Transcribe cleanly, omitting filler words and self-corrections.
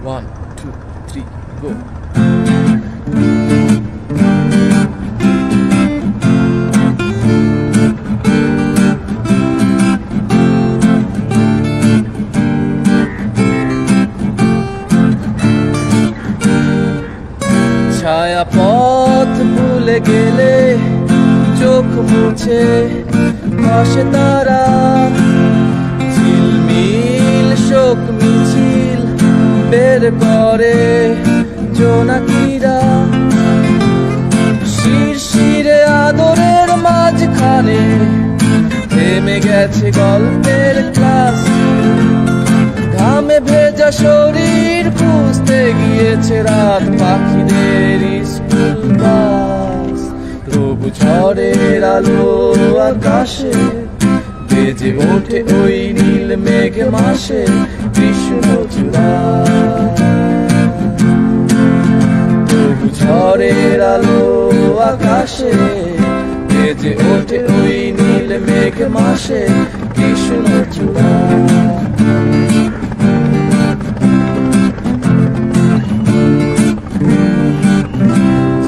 1, 2, 3, go. ছায়া পথ ভুলে গেলে চোখ মুছে ভাসে তারা, ঝিলমিল শোক মিছিল বের করে জোনাকিরা। শিরশিরে আদরের মাঝখানে থেমে গেছে গল্পের ক্লাস, ঘামে ভেজা শরীর খুঁজতে গিয়েছে রাত পাখিদের স্কুল বাস। তবু ঝড়ের আলো আকাশে বেজে ওঠে ওই নীল মেঘ মাসে কৃষ্ণচূড়া। তবু ঝড়ের আলো আকাশে বেজে ওঠে ওই নীল মেঘ মাসে কৃষ্ণচূড়া।